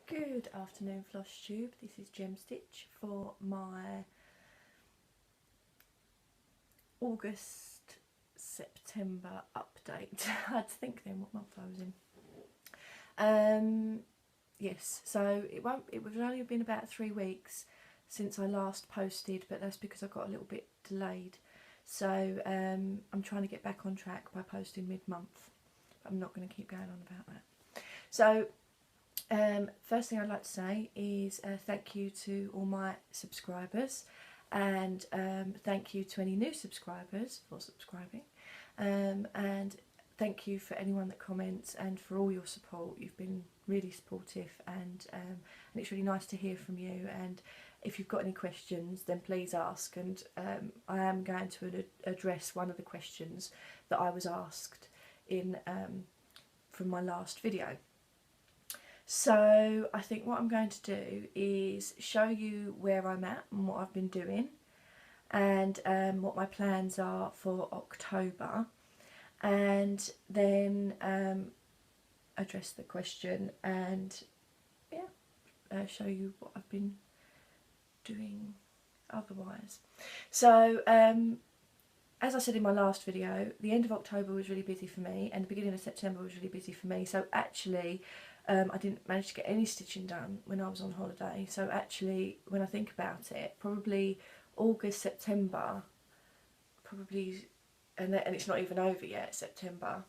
Good afternoon, flosstube. This is Gem Stitch for my August-September update. I had to think then what month I was in. Yes, so it was only been about 3 weeks since I last posted, but that's because I got a little bit delayed. So I'm trying to get back on track by posting mid-month. But I'm not going to keep going on about that. So first thing I'd like to say is thank you to all my subscribers, and thank you to any new subscribers for subscribing, and thank you for anyone that comments and for all your support. You've been really supportive, and it's really nice to hear from you. And if you've got any questions, then please ask, and I am going to address one of the questions that I was asked in from my last video. So I think what I'm going to do is show you where I'm at and what I've been doing, and what my plans are for October, and then address the question and show you what I've been doing otherwise. So as I said in my last video, the end of October was really busy for me and the beginning of September was really busy for me. So actually I didn't manage to get any stitching done when I was on holiday. So actually, when I think about it, probably August, September, probably, and it's not even over yet, September.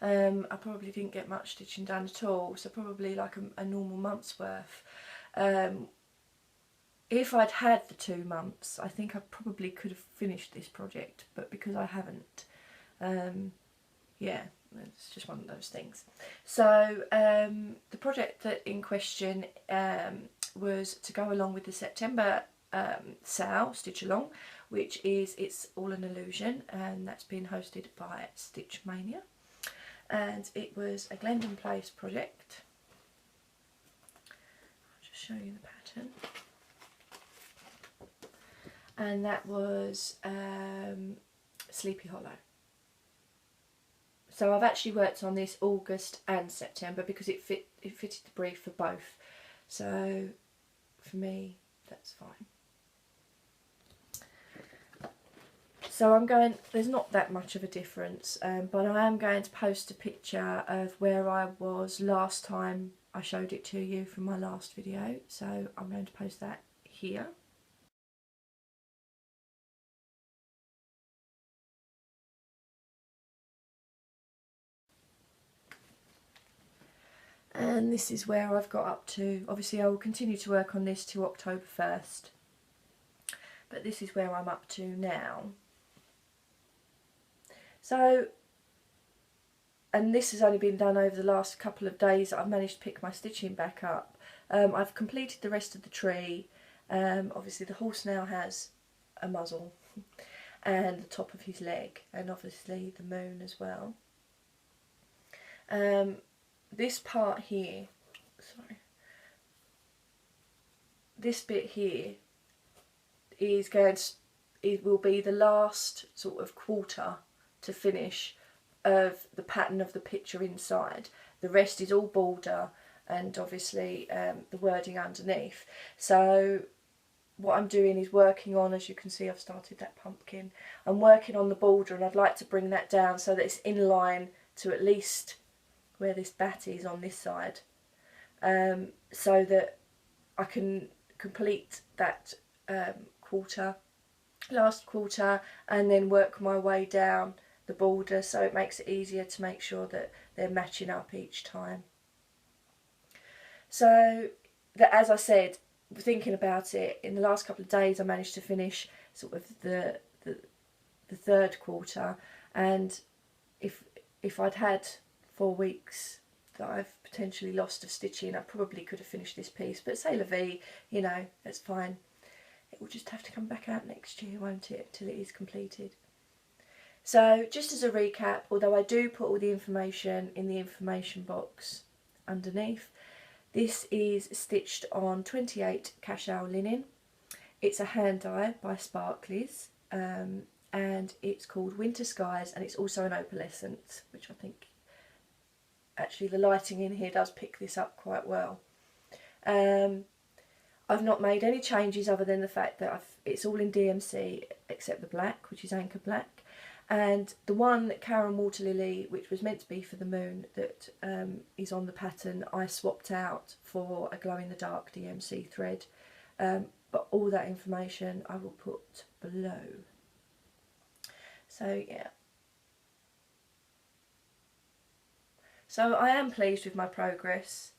I probably didn't get much stitching done at all, so probably like a normal month's worth. If I'd had the 2 months, I think I probably could have finished this project, but because I haven't, yeah, it's just one of those things. So the project that in question was to go along with the September sale, Stitch Along, which is It's All an Illusion, and that's been hosted by Stitch Mania. And it was a Glendon Place project. I'll just show you the pattern. And that was Sleepy Hollow. So I've actually worked on this August and September because it fitted the brief for both. So for me, that's fine. So I'm going, there's not that much of a difference, but I am going to post a picture of where I was last time I showed it to you from my last video. So I'm going to post that here. And this is where I've got up to. Obviously I will continue to work on this till October 1st, but this is where I'm up to now. So, and this has only been done over the last couple of days. I've managed to pick my stitching back up. I've completed the rest of the tree. Obviously the horse now has a muzzle and the top of his leg, and obviously the moon as well. This part here, sorry, this bit here is it will be the last sort of quarter to finish of the pattern of the picture inside. The rest is all border and obviously the wording underneath. So what I'm doing is working on, as you can see I've started that pumpkin, I'm working on the border, and I'd like to bring that down so that it's in line to at least where this bat is on this side, so that I can complete that last quarter, and then work my way down the border, so it makes it easier to make sure that they're matching up each time. So that, as I said, thinking about it, in the last couple of days I managed to finish sort of the 3rd quarter, and if I'd had 4 weeks that I've potentially lost of stitching, I probably could have finished this piece, but c'est la vie, you know, that's fine. It will just have to come back out next year, won't it, till it is completed. So just as a recap, although I do put all the information in the information box underneath, this is stitched on 28 cashel linen. It's a hand dye by Sparklies, and it's called Winter Skies, and it's also an opalescent, which I think actually the lighting in here does pick this up quite well. I've not made any changes other than the fact that it's all in DMC except the black, which is anchor black. And the one Karen Water Lily, which was meant to be for the moon, that is on the pattern, I swapped out for a glow-in-the-dark DMC thread. But all that information I will put below. So yeah. So I am pleased with my progress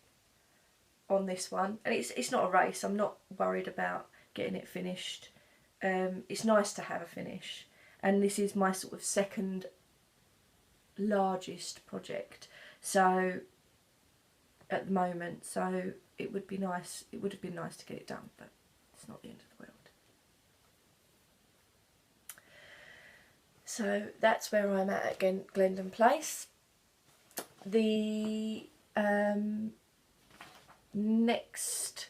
on this one, and it's not a race. I'm not worried about getting it finished. It's nice to have a finish, and this is my sort of second largest project, so at the moment, so it would be nice. It would have been nice to get it done, but it's not the end of the world. So that's where I'm at Glendon Place. The next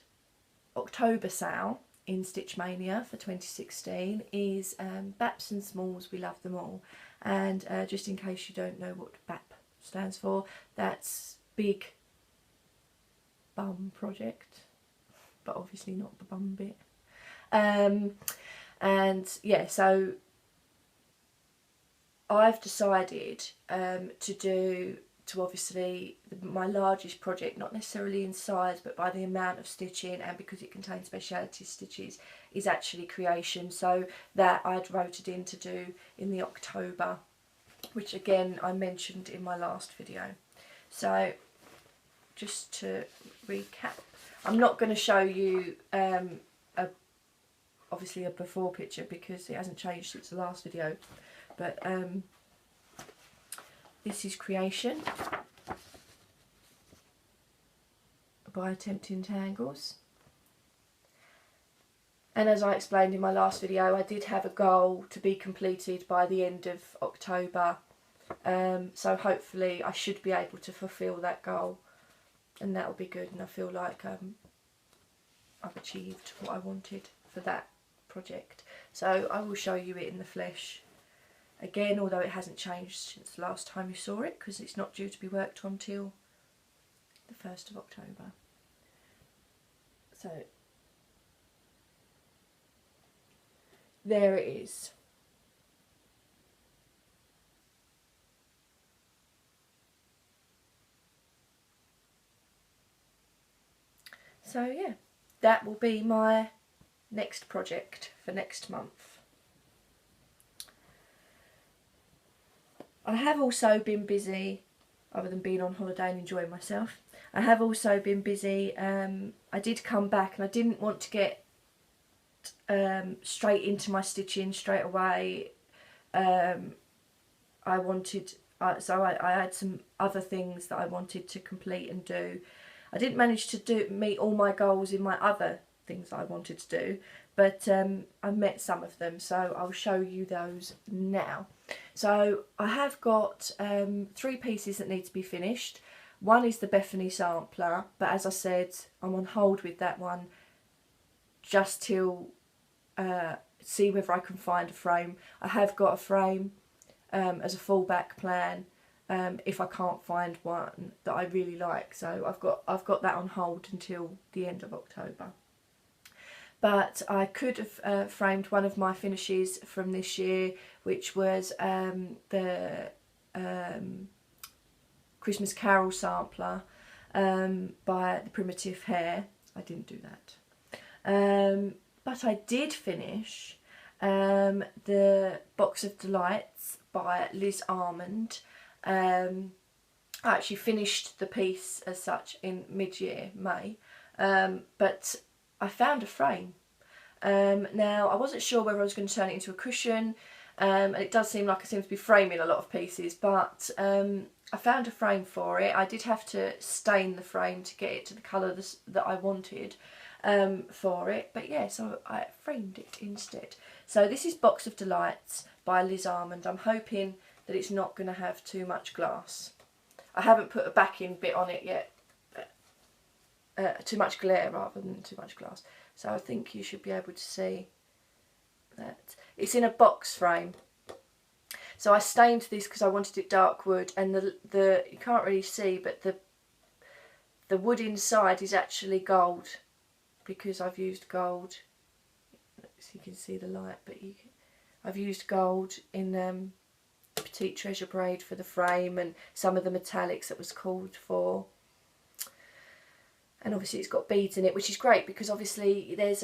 October sale in Stitch Mania for 2016 is BAPs and Smalls, We Love Them All. And just in case you don't know what BAP stands for, that's Big Bum Project, but obviously not the bum bit. And yeah, so I've decided to obviously, my largest project, not necessarily in size but by the amount of stitching, and because it contains speciality stitches, is actually creation. So that I'd wrote it in to do in the October, which again I mentioned in my last video. So just to recap, I'm not going to show you obviously a before picture because it hasn't changed since the last video, but this is creation by Attempting Tangles. And as I explained in my last video, I did have a goal to be completed by the end of October. So hopefully I should be able to fulfil that goal, and that'll be good, and I feel like I've achieved what I wanted for that project. So I will show you it in the flesh. Again, although it hasn't changed since the last time you saw it, because it's not due to be worked on till the 1st of October. So, there it is. So yeah, that will be my next project for next month. I have also been busy, other than being on holiday and enjoying myself, I have also been busy. I did come back and I didn't want to get straight into my stitching straight away. I had some other things that I wanted to complete and do. I didn't manage to meet all my goals in my other things that I wanted to do, but I met some of them, so I'll show you those now. So I have got 3 pieces that need to be finished. One is the Bethany Sampler, but as I said, I'm on hold with that one just till see whether I can find a frame. I have got a frame as a fallback plan if I can't find one that I really like. So I've got that on hold until the end of October. But I could have framed one of my finishes from this year, which was the Christmas Carol sampler by the Primitive Hair. I didn't do that. But I did finish the Box of Delights by Liz Almond. I actually finished the piece as such in mid-year, May, but I found a frame. Now, I wasn't sure whether I was going to turn it into a cushion, and it does seem like I seem to be framing a lot of pieces, but I found a frame for it. I did have to stain the frame to get it to the colour that I wanted for it, but yeah, so I framed it instead. So this is Box of Delights by Liz Almond. I'm hoping that it's not going to have too much glass. I haven't put a backing bit on it yet. Too much glare rather than too much glass. So I think you should be able to see that. It's in a box frame. So I stained this because I wanted it dark wood, and the you can't really see, but the the wood inside is actually gold, because I've used gold, so you can see the light, but I've used gold in Petite Treasure braid for the frame, and some of the metallics that was called for. And obviously it's got beads in it, which is great because obviously there's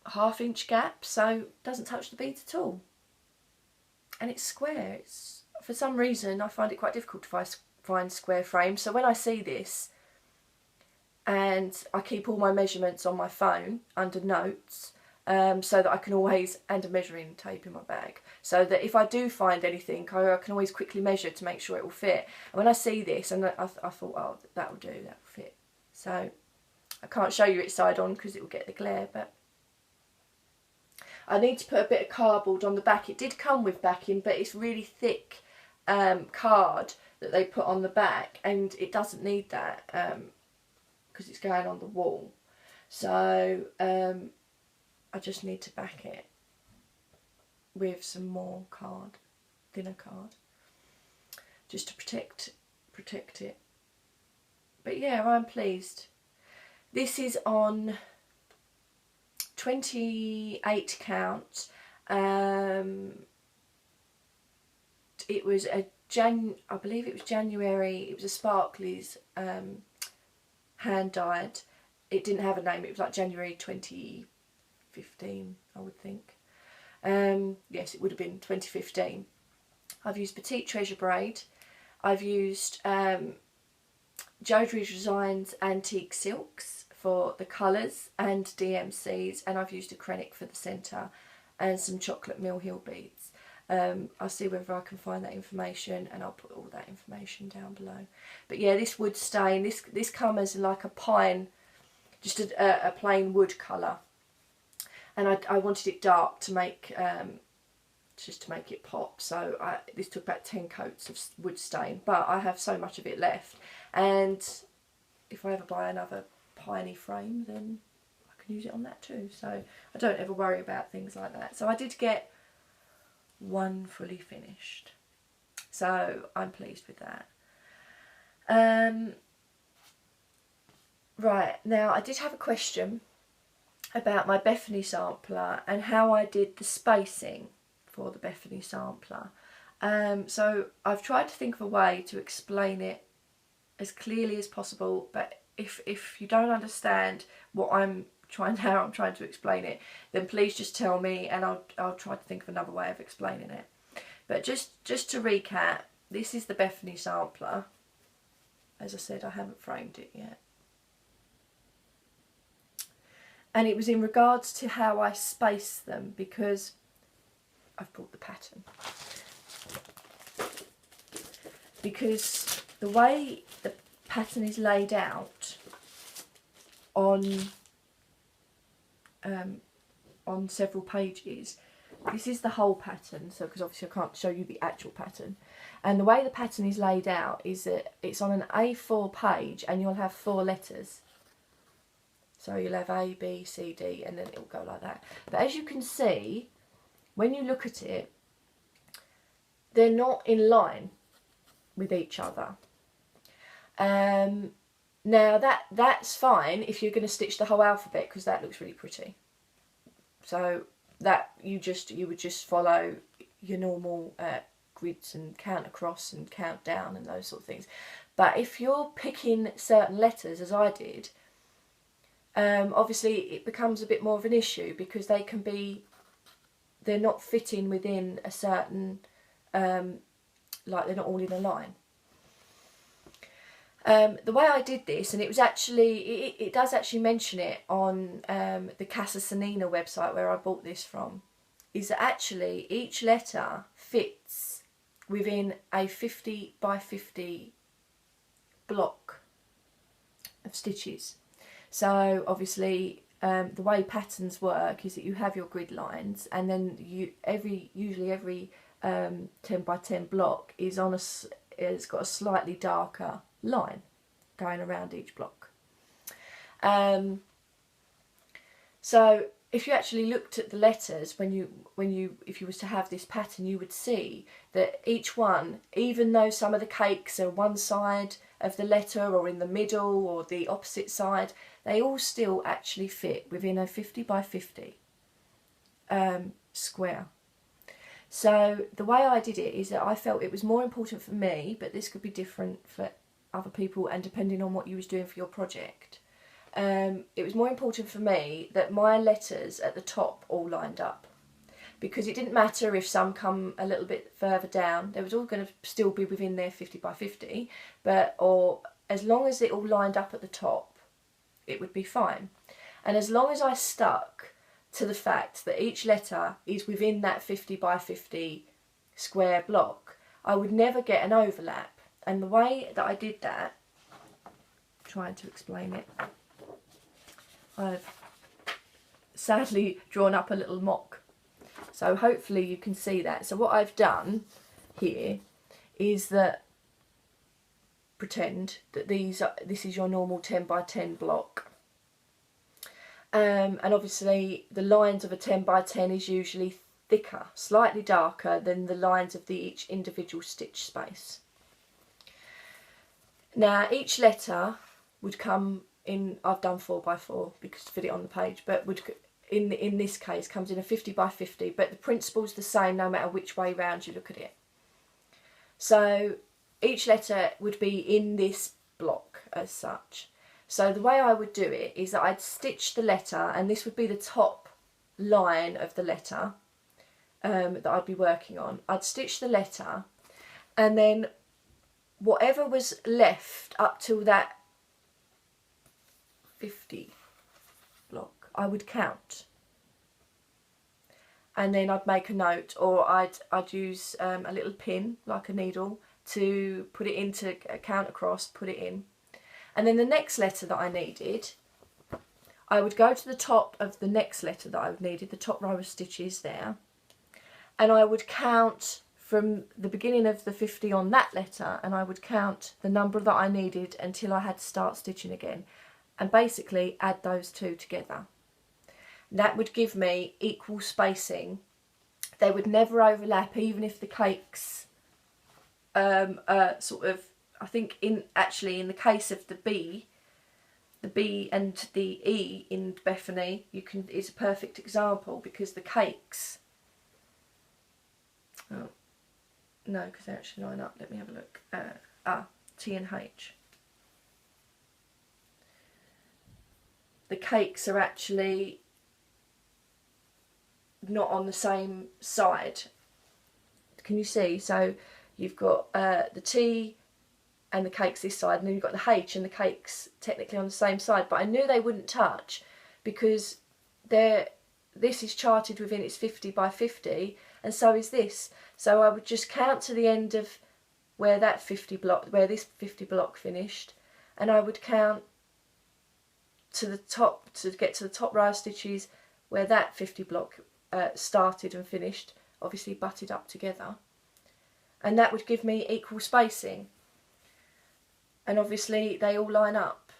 half-inch gap, so it doesn't touch the beads at all. And it's square. It's, for some reason I find it quite difficult to find square frames, so when I see this, and I keep all my measurements on my phone under notes, so that I can always, and a measuring tape in my bag, so that if I do find anything, I can always quickly measure to make sure it will fit. And when I see this, and I thought, oh, that will do, that will fit. So I can't show you it side on because it will get the glare, but I need to put a bit of cardboard on the back. It did come with backing, but it's really thick card that they put on the back, and it doesn't need that because it's going on the wall. So I just need to back it with some more card, thinner card, just to protect it. But yeah, I'm pleased. This is on 28 count. It was a I believe it was January. It was a sparklies, hand dyed. It didn't have a name. It was like January 2015, I would think. Yes, it would have been 2015. I've used Petite Treasure braid. I've used Jodrey Designs Antique Silks for the colours and DMCs, and I've used acrylic for the centre and some chocolate Mill Hill beads. I'll see whether I can find that information, and I'll put all that information down below. But yeah, this wood stain, this comes in like a pine, just a plain wood colour, and I wanted it dark to make just to make it pop. So this took about 10 coats of wood stain, but I have so much of it left, and if I ever buy another piney frame, then I can use it on that too. So I don't ever worry about things like that. So I did get one fully finished, so I'm pleased with that. Right, now I did have a question about my Bethany Sampler and how I did the spacing for the Bethany Sampler. So I've tried to think of a way to explain it as clearly as possible, but if you don't understand what how I'm trying to explain it, then please just tell me, and I'll try to think of another way of explaining it. But just to recap, this is the Bethany Sampler. As I said, I haven't framed it yet. And it was in regards to how I space them, because I've brought the pattern. Because the way the pattern is laid out on several pages, this is the whole pattern, so because obviously I can't show you the actual pattern, and the way the pattern is laid out is that it's on an A4 page, and you'll have 4 letters, so you'll have A, B, C, D, and then it will go like that. But as you can see, when you look at it, they're not in line with each other. Now that's fine if you're going to stitch the whole alphabet, because that looks really pretty. So that you would just follow your normal grids and count across and count down and those sort of things. But if you're picking certain letters, as I did, obviously it becomes a bit more of an issue, because they're not fitting within a certain, like they're not all in a line. The way I did this, and it was actually, it does actually mention it on the Casa Sanina website where I bought this from, is that actually each letter fits within a 50 by 50 block of stitches. So obviously the way patterns work is that you have your grid lines, and then usually every 10 by 10 block is it's got a slightly darker line going around each block. So if you actually looked at the letters, if you was to have this pattern, you would see that each one, even though some of the cakes are one side of the letter or in the middle or the opposite side, they all still actually fit within a 50 by 50 square. So the way I did it is that I felt it was more important for me, but this could be different for other people and depending on what you was doing for your project. It was more important for me that my letters at the top all lined up, because it didn't matter if some come a little bit further down, they was all going to still be within their 50 by 50, or as long as it all lined up at the top, it would be fine. And as long as I stuck to the fact that each letter is within that 50 by 50 square block, I would never get an overlap. And the way that I did that, trying to explain it, I've sadly drawn up a little mock, so hopefully you can see that. So what I've done here is that, pretend that this is your normal 10 by 10 block, and obviously the lines of a 10 by 10 is usually thicker, slightly darker than the lines of each individual stitch space. Now each letter would come in, I've done 4 by 4 because to fit it on the page, but would in this case comes in a 50 by 50, but the principle's the same no matter which way round you look at it. So each letter would be in this block as such. So the way I would do it is that I'd stitch the letter, and this would be the top line of the letter that I'd be working on. I'd stitch the letter, and then whatever was left up till that 50 block, I would count, and then I'd make a note, or I'd use a little pin like a needle to put it into a count across, put it in, and then the next letter that I needed, I would go to the top of the next letter that I needed, the top row of stitches there, and I would count from the beginning of the 50 on that letter, and I would count the number that I needed until I had to start stitching again, and basically add those two together. That would give me equal spacing. They would never overlap, even if the cakes sort of, I think actually in the case of the B and the E in Bethany, is a perfect example, because the cakes, oh no, because they actually line up. Let me have a look. T and H. The cakes are actually not on the same side. Can you see? So you've got the T and the cakes this side, and then you've got the H and the cakes technically on the same side. But I knew they wouldn't touch because this is charted within its 50 by 50, and so is this. So I would just count to the end of where this 50 block finished, and I would count to the top to get to the top row of stitches where that 50 block started and finished, obviously butted up together, and that would give me equal spacing. And obviously they all line up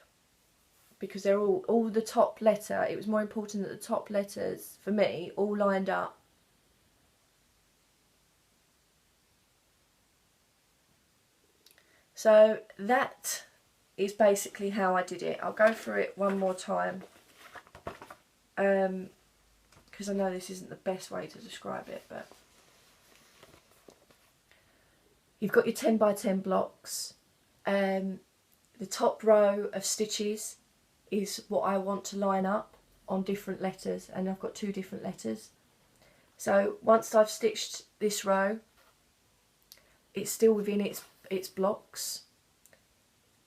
because they're all the top letter. It was more important that the top letters for me all lined up. So that is basically how I did it. I'll go through it one more time because I know this isn't the best way to describe it, but you've got your 10 by 10 blocks. The top row of stitches is what I want to line up on different letters, and I've got 2 different letters. So once I've stitched this row, it's still within its blocks.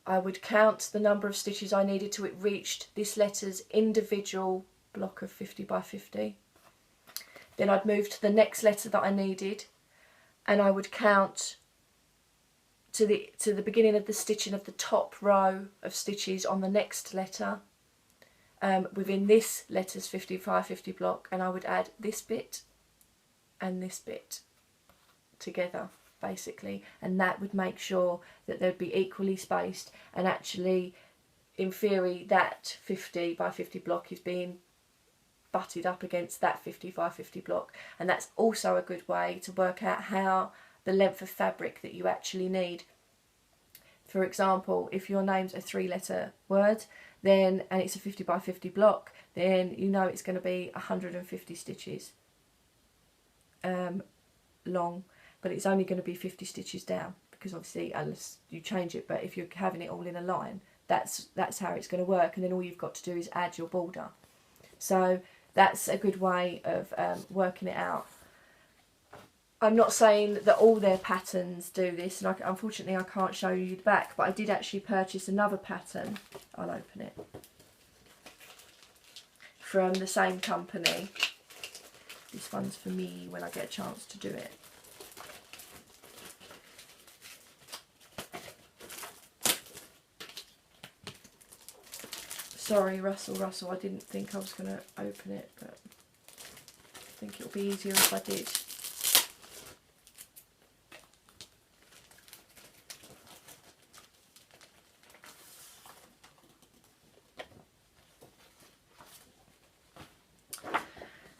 I would count the number of stitches I needed till it reached this letter's individual block of 50 by 50. Then I'd move to the next letter that I needed, and I would count to the beginning of the stitching of the top row of stitches on the next letter within this letter's 50 by 50 block, and I would add this bit and this bit together basically, and that would make sure that they'd be equally spaced, and actually in theory that 50 by 50 block is being butted up against that 50 by 50 block. And that's also a good way to work out how the length of fabric that you actually need. For example, if your name's a 3-letter word, then, and it's a 50 by 50 block, then you know it's going to be 150 stitches long, but it's only going to be 50 stitches down, because obviously, unless you change it, but if you're having it all in a line, that's how it's going to work. And then all you've got to do is add your border. So that's a good way of working it out. I'm not saying that all their patterns do this, and unfortunately I can't show you the back, but I did actually purchase another pattern. I'll open it. From the same company. This one's for me when I get a chance to do it. Sorry, Russell, I didn't think I was going to open it, but I think it'll be easier if I did.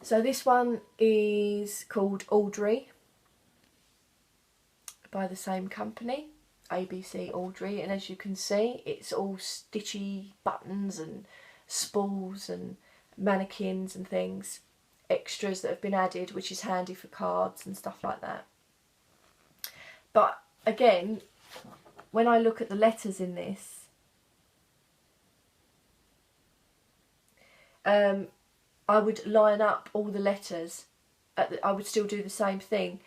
So this one is called Audrey, by the same company, ABC Audrey, and as you can see it's all stitchy buttons and spools and mannequins and things, extras that have been added, which is handy for cards and stuff like that. But again, when I look at the letters in this, I would line up all the letters. I would still do the same thing.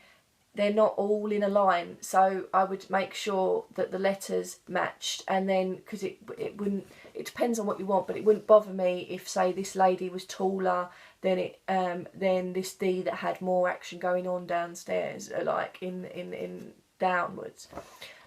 They're not all in a line, so I would make sure that the letters matched, and then, because it wouldn't, it depends on what you want, but it wouldn't bother me if, say, this lady was taller than this D that had more action going on downstairs, like in downwards.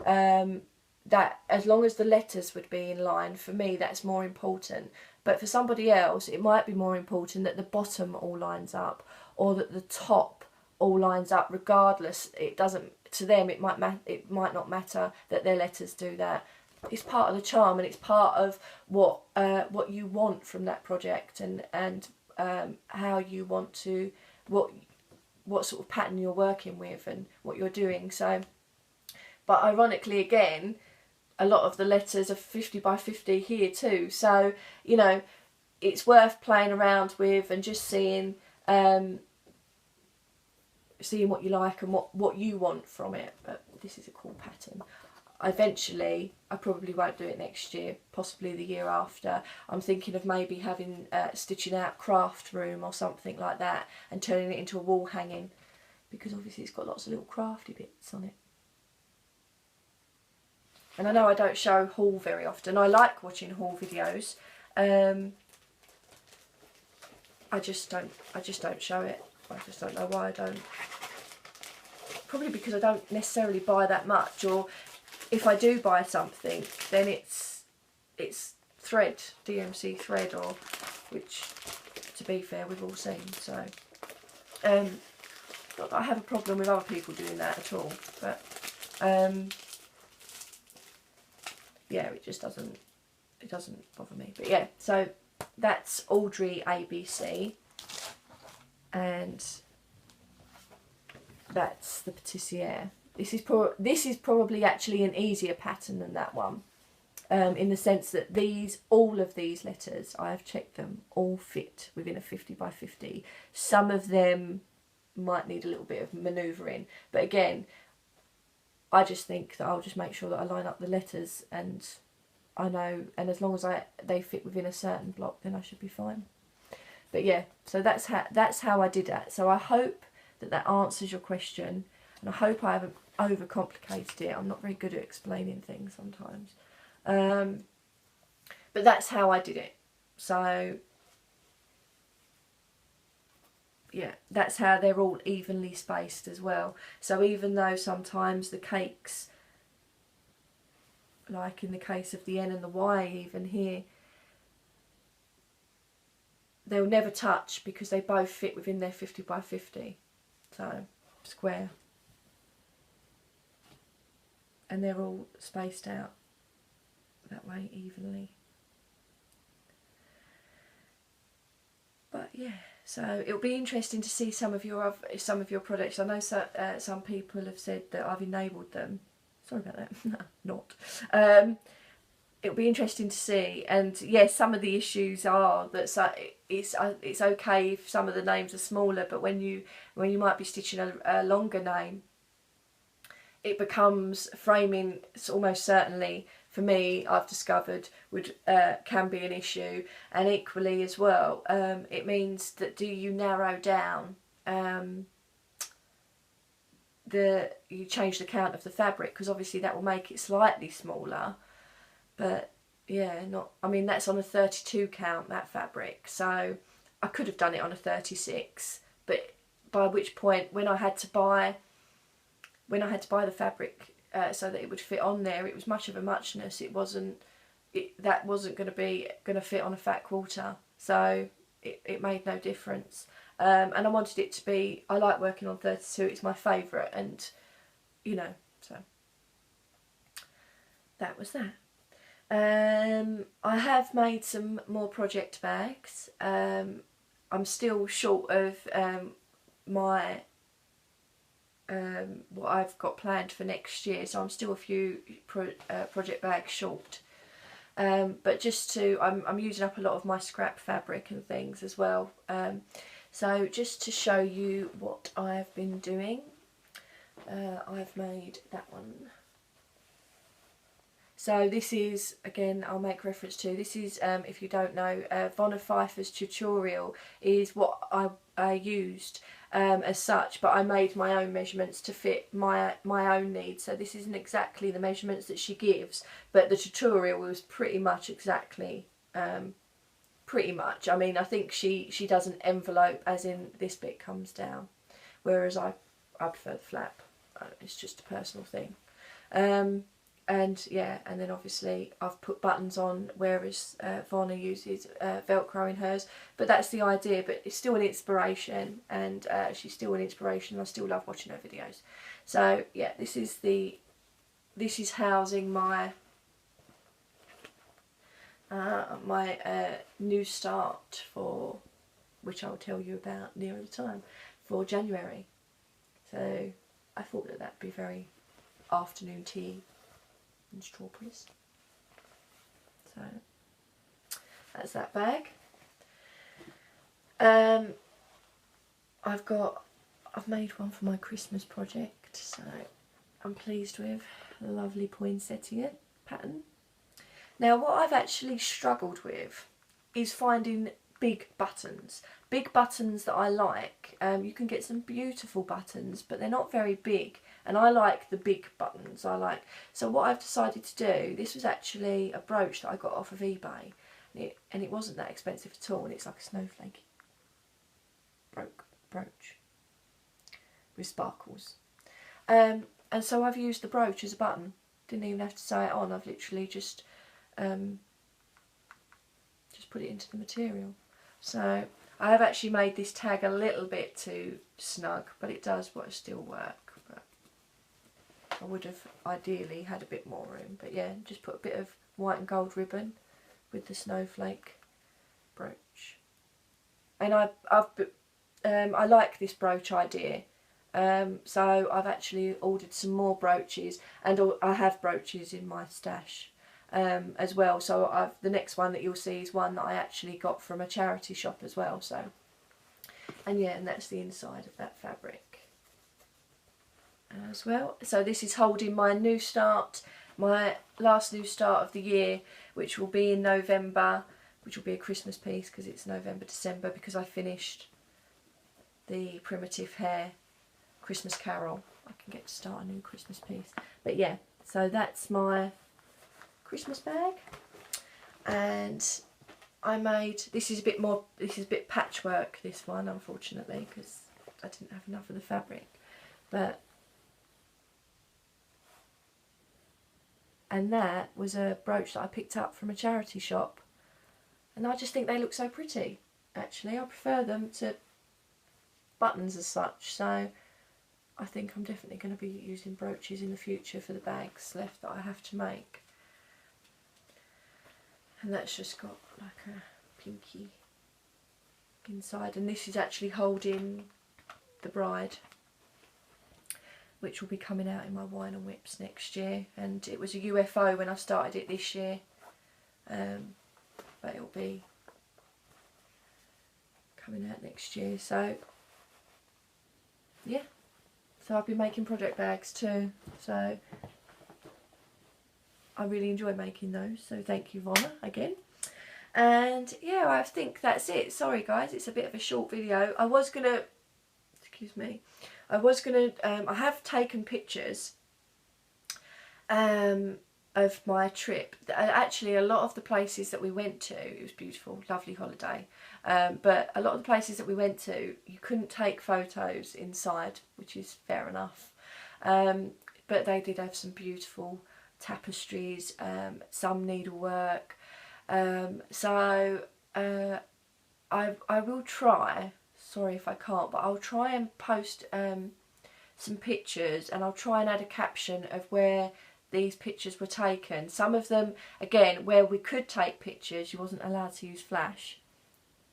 That, as long as the letters would be in line, for me that's more important. But for somebody else it might be more important that the bottom all lines up, or that the top all lines up. Regardless, it doesn't, to them it might not matter that their letters do that. It's part of the charm, and it's part of what you want from that project, and how you want to, what sort of pattern you're working with and what you're doing. So, but ironically again, a lot of the letters are 50 by 50 here too, so you know, it's worth playing around with and just seeing what you like and what you want from it. But this is a cool pattern. Eventually, I probably won't do it next year, possibly the year after. I'm thinking of maybe having stitching out craft room or something like that, and turning it into a wall hanging, because obviously it's got lots of little crafty bits on it. And I know I don't show haul very often. I like watching haul videos. I just don't show it. I just don't know why I don't. Probably because I don't necessarily buy that much, or if I do buy something, then it's thread, DMC thread, or which, to be fair, we've all seen. So, not that I have a problem with other people doing that at all, but yeah, it just doesn't bother me. But yeah, so that's Audrey ABC, and that's the Patisser. This is probably actually an easier pattern than that one, in the sense that all of these letters, I have checked them, all fit within a 50 by 50. Some of them might need a little bit of manoeuvring, but again, I just think that I'll just make sure that I line up the letters, and I know, and as long as they fit within a certain block, then I should be fine. But yeah, so that's how I did that. So I hope that answers your question, and I hope I haven't overcomplicated it. I'm not very good at explaining things sometimes, but that's how I did it. So yeah, that's how they're all evenly spaced as well. So even though sometimes the cakes, like in the case of the N and the Y, even here, they'll never touch because they both fit within their 50 by 50. So, square. And they're all spaced out that way evenly. But yeah, so it'll be interesting to see some of your products. I know some people have said that I've enabled them. Sorry about that. No, not. It'll be interesting to see, and yes, some of the issues are that it's okay if some of the names are smaller, but when you might be stitching a longer name, it becomes framing. It's almost certainly, for me, I've discovered can be an issue, and equally as well, it means that do you narrow down you change the count of the fabric, because obviously that will make it slightly smaller. But yeah, I mean, that's on a 32 count, that fabric, so I could have done it on a 36, but by which point, when I had to buy the fabric so that it would fit on there, it was much of a muchness. That wasn't going to fit on a fat quarter, so it made no difference. And I wanted it to be, I like working on 32, it's my favourite, and so that was that. I have made some more project bags. I'm still short of my what I've got planned for next year, so I'm still a few project bags short. But I'm using up a lot of my scrap fabric and things as well. So just to show you what I've been doing, I've made that one. So this is, again, I'll make reference to, this is, if you don't know, Vonna Pfeiffer's tutorial is what I used as such, but I made my own measurements to fit my own needs. So this isn't exactly the measurements that she gives, but the tutorial was pretty much exactly, pretty much. I mean, I think she does an envelope, as in this bit comes down, whereas I prefer the flap. It's just a personal thing. And yeah, and then obviously I've put buttons on, whereas Vonna uses Velcro in hers. But that's the idea, but it's still an inspiration, and she's still an inspiration. I still love watching her videos. So yeah, this is housing my new start, for which I'll tell you about nearer the time, for January. So I thought that that'd be very afternoon tea and strawberries. So that's that bag. I've made one for my Christmas project, so I'm pleased with a lovely poinsettia pattern. Now, what I've actually struggled with is finding big buttons that I like. You can get some beautiful buttons, but they're not very big, and I like the big buttons. So what I've decided to do, this was actually a brooch that I got off of eBay, and it wasn't that expensive at all, and it's like a snowflake brooch with sparkles. And so I've used the brooch as a button. Didn't even have to sew it on. I've literally just put it into the material. So I have actually made this tag a little bit too snug, but it does still work. But I would have ideally had a bit more room. But yeah, just put a bit of white and gold ribbon with the snowflake brooch. And I like this brooch idea. So I've actually ordered some more brooches, and I have brooches in my stash as well. So the next one that you'll see is one that I actually got from a charity shop as well. So, and yeah, and that's the inside of that fabric as well. So this is holding my new start, my last new start of the year, which will be in November, which will be a Christmas piece because it's November, December, because I finished the Primitive Hair Christmas Carol. I can get to start a new Christmas piece. But yeah, so that's my Christmas bag, and I made, this is a bit patchwork, this one, unfortunately, because I didn't have enough of the fabric, and that was a brooch that I picked up from a charity shop, and I just think they look so pretty. Actually, I prefer them to buttons as such, so I think I'm definitely going to be using brooches in the future for the bags left that I have to make. And that's just got like a pinky inside, and this is actually holding the bride, which will be coming out in my wine and whips next year. And it was a UFO when I started it this year, but it'll be coming out next year. So yeah, so I've been making project bags too, so I really enjoy making those, so thank you, Vonna, again. And yeah, I think that's it. Sorry guys, it's a bit of a short video. I was gonna, excuse me, I have taken pictures of my trip. Actually, a lot of the places that we went to, it was beautiful, lovely holiday, but a lot of the places that we went to, you couldn't take photos inside, which is fair enough, but they did have some beautiful tapestries, some needlework, so I will try, sorry if I can't, but I'll try and post some pictures, and I'll try and add a caption of where these pictures were taken. Some of them, again, where we could take pictures, you wasn't allowed to use flash,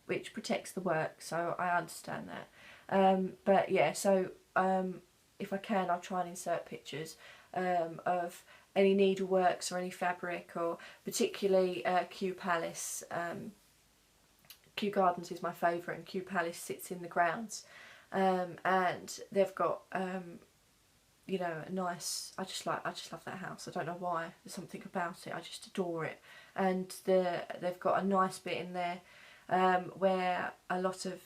which protects the work, so I understand that. But yeah, so if I can, I'll try and insert pictures of any needleworks or any fabric, or particularly Kew Palace. Kew Gardens is my favourite, and Kew Palace sits in the grounds, and they've got you know, a nice, I just love that house. I don't know why, there's something about it, I just adore it. And they've got a nice bit in there where a lot of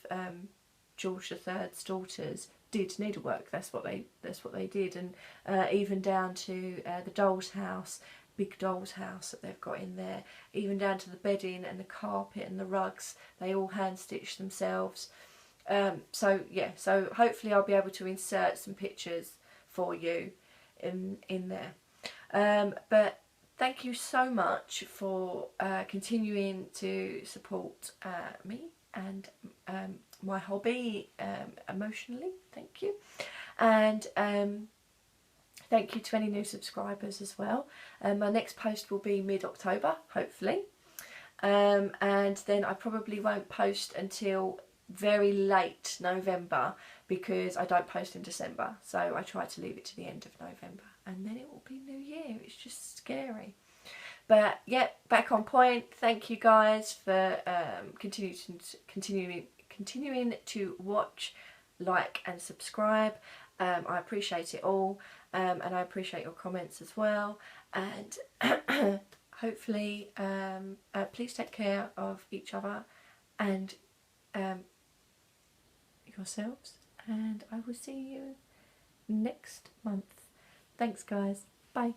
George III's daughters did needlework. That's what they did, and even down to the doll's house, big doll's house that they've got in there, even down to the bedding and the carpet and the rugs, they all hand stitched themselves. So yeah, so hopefully I'll be able to insert some pictures for you in there. But thank you so much for continuing to support me and my hobby emotionally. Thank you. And thank you to any new subscribers as well. My next post will be mid-October, hopefully. And then I probably won't post until very late November, because I don't post in December, so I try to leave it to the end of November, and then it will be New Year. It's just scary. But yeah, back on point. Thank you guys for continuing to watch, like and subscribe. I appreciate it all, and I appreciate your comments as well. And hopefully please take care of each other and yourselves, and I will see you next month. Thanks guys, bye.